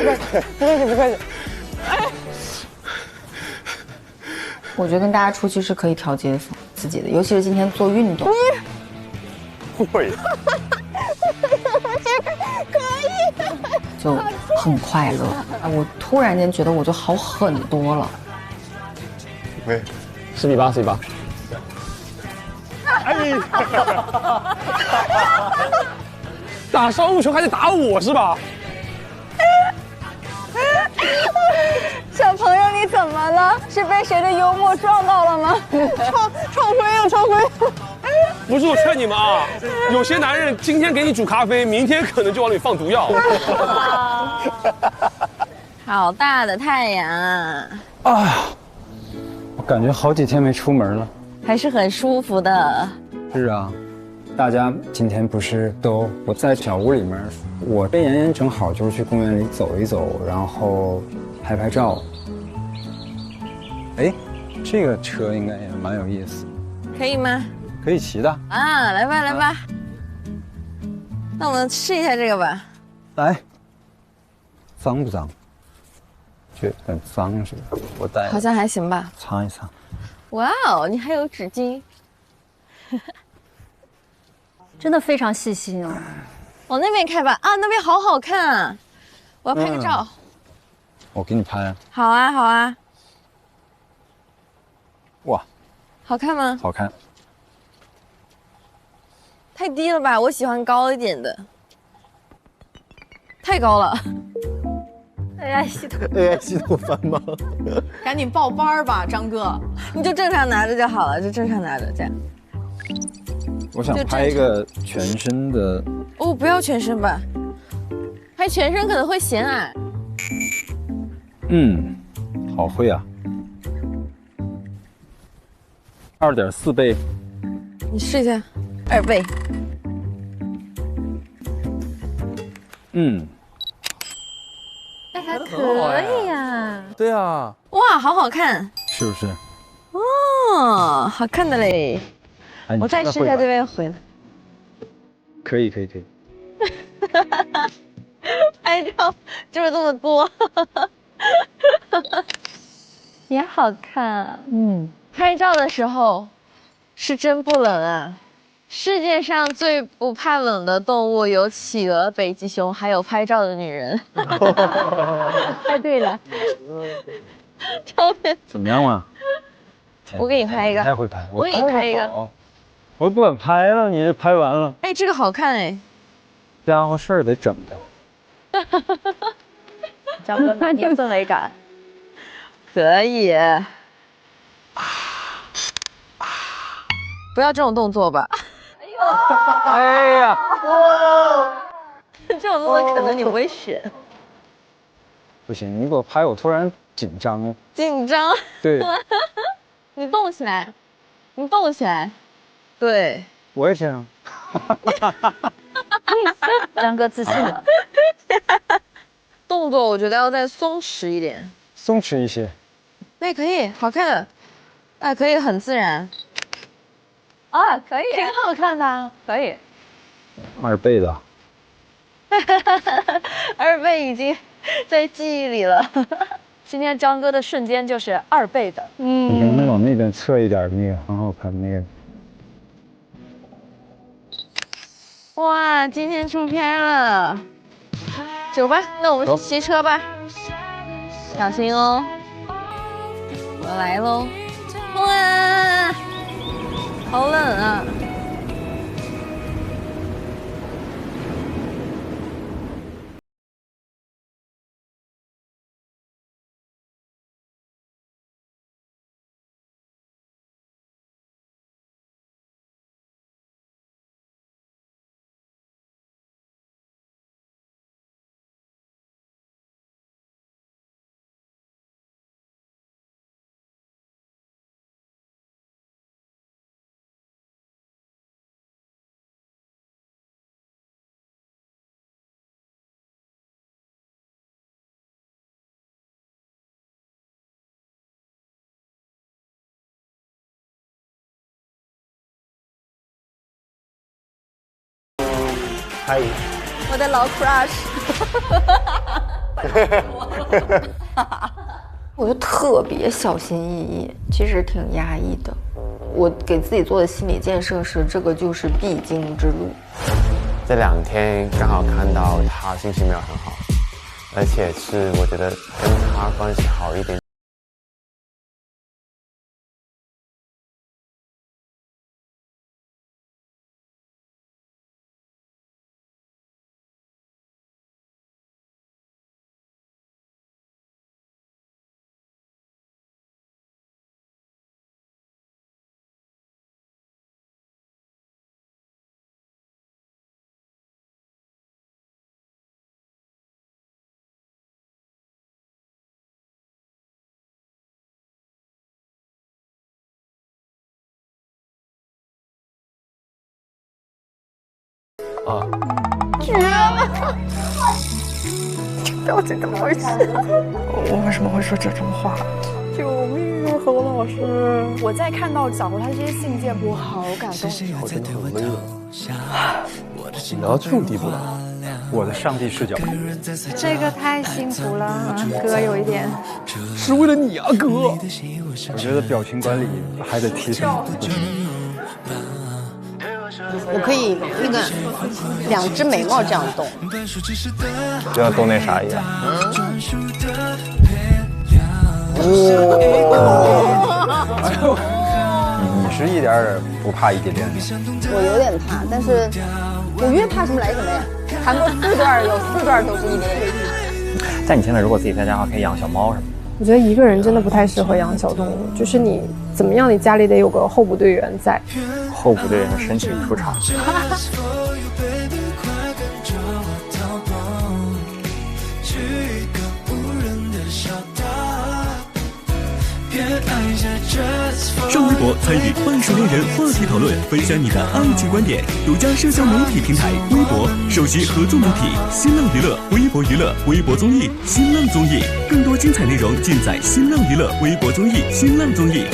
我觉得跟大家出去是可以调节自己的，尤其是今天做运动。会。可以。就很快乐，我突然间觉得我就好很多了。对，4比8，4比8。打商务球还得打我是吧？小朋友，你怎么了？是被谁的幽默撞到了吗？创辉！不是我劝你们啊，有些男人今天给你煮咖啡，明天可能就往里放毒药。好大的太阳啊！我感觉好几天没出门了，还是很舒服的。是啊，大家今天不是都不在小屋里面，我跟妍妍正好就是去公园里走一走，然后拍拍照。哎，这个车应该也蛮有意思，可以吗？可以骑的。啊，来吧来吧，那我们试一下这个吧。来，脏不脏？觉得很脏是吧？我带。好像还行吧。擦一擦。哇哦，你还有纸巾。真的非常细心哦。往那边开吧，啊，那边好好看啊，我要拍个照。我给你拍啊。好啊，好啊。哇，好看吗？好看。太低了吧，我喜欢高一点的。太高了。AI 系统 ，AI 系统繁忙。赶紧报班吧，张哥。你就正常拿着就好了，就正常拿着这样。我想拍一个全身的。哦，不要全身吧，拍全身可能会显矮。嗯，好会啊。2.4倍。你试一下，2倍。嗯。哎，还可以呀。对啊。哇，好好看。是不是？哦，好看的嘞。我再试一下这边回来。可以可以可以。拍照就是这么多。也好看啊。拍照的时候是真不冷啊。世界上最不怕冷的动物有企鹅、北极熊，还有拍照的女人。猜对了。照片怎么样嘛？我给你拍一个。太会拍。我给你拍一个。我不敢拍了，你拍完了。哎，这个好看哎。家伙事儿得整的。张哥拿捏氛围感。可以。不要这种动作吧。哎呀！哇！这种动作可能你不会选。不行，你给我拍，我突然紧张了。紧张。对。你动起来，你动起来。对。我也这样。张哥自信了。动作我觉得要再松弛一点。松弛一些。那可以，好看的。哎，可以很自然。啊，可以，挺好看的，可以。 2倍的。2倍已经在记忆里了。今天张哥的瞬间就是2倍的。你能不能往那边侧一点，那个很好看那个。哇，今天出片了。走吧，那我们去骑车吧。小心哦。我来喽。哇，好冷啊。嗨，我的老 crush。我就特别小心翼翼，其实挺压抑的。我给自己做的心理建设是，这个就是必经之路。这2天刚好看到他心情没有很好，而且是我觉得跟他关系好一点。啊！绝了！这表情怎么回事？我为什么会说这种话？救命啊，侯老师！我在看到小侯他这些信件，我好感动。我真的很温柔。你聊到这种地步了？我的上帝视角。这个太幸福了，哥有一点。是为了你啊，哥！我觉得表情管理还得提升。我可以那个2只眉毛这样动，就像动那啥一样。你是一点不怕异地恋的？我有点怕，但是我越怕什么来什么呀。谈过4段，有4段都是异地恋。在你现在如果自己在家的话，可以养小猫什么的。我觉得一个人真的不太适合养小动物，就是你怎么样，你家里得有个候补队员在。候补队员申请出场。上微博参与半熟恋人话题讨论，分享你的爱情观点。独家社交媒体平台微博，首席合作媒体新浪娱乐、微博娱乐、微博综艺、新浪综艺。更多精彩内容尽在新浪娱乐、微博综艺、新浪综艺。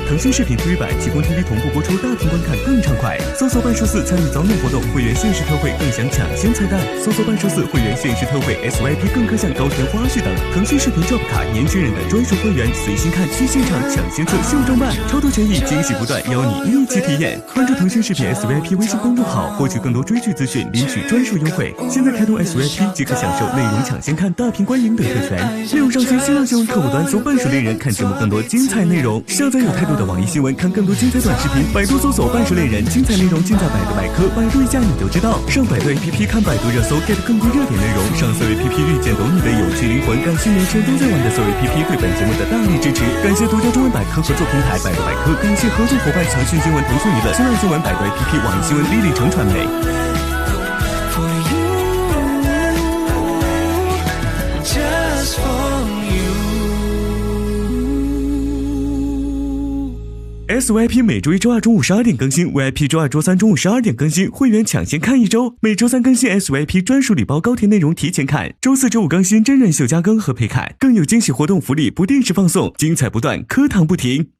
腾讯视频 TV 版提供 TV 同步播出，大屏观看更畅快。搜索半数4参与早鸟活动，会员限时特惠更享抢先彩蛋。搜索半数4会员限时特惠 SYP 更各项高甜花絮等。腾讯视频 Job 卡年轻人的专属会员，随心看去现场抢先测秀装扮，超多权益惊喜不断，邀你一起体验。关注腾讯视频 SYP 微信公众号，获取更多追剧资讯，领取专属优惠。现在开通 SYP 即可享受内容抢先看、大屏观影等特权。内容上线新浪新闻客户端搜半熟恋人看节目更多精彩内容。下载有态度的网易新闻，看更多精彩短视频。百度搜索半熟恋人，精彩内容尽在百度百科，百度一下你就知道。上百度 APP 看百度热搜 ，get 更多热点内容。上搜 APP 遇见懂你的有趣灵魂。感谢年轻人都在玩的搜 APP 对本节目的大力支持。感谢独家中文百科合作平台百度百科，感谢合作伙伴腾讯新闻、腾讯娱乐、新浪新闻、百度 APP、网易新闻、立立成传媒。SYP 每周1、周2中午12点更新 ，VIP 周2、周3中午12点更新，会员抢先看1周。每周3更新 SYP 专属礼包高甜内容提前看，周4、周5更新真人秀加更和陪看，更有惊喜活动福利不定时放送，精彩不断，课堂不停。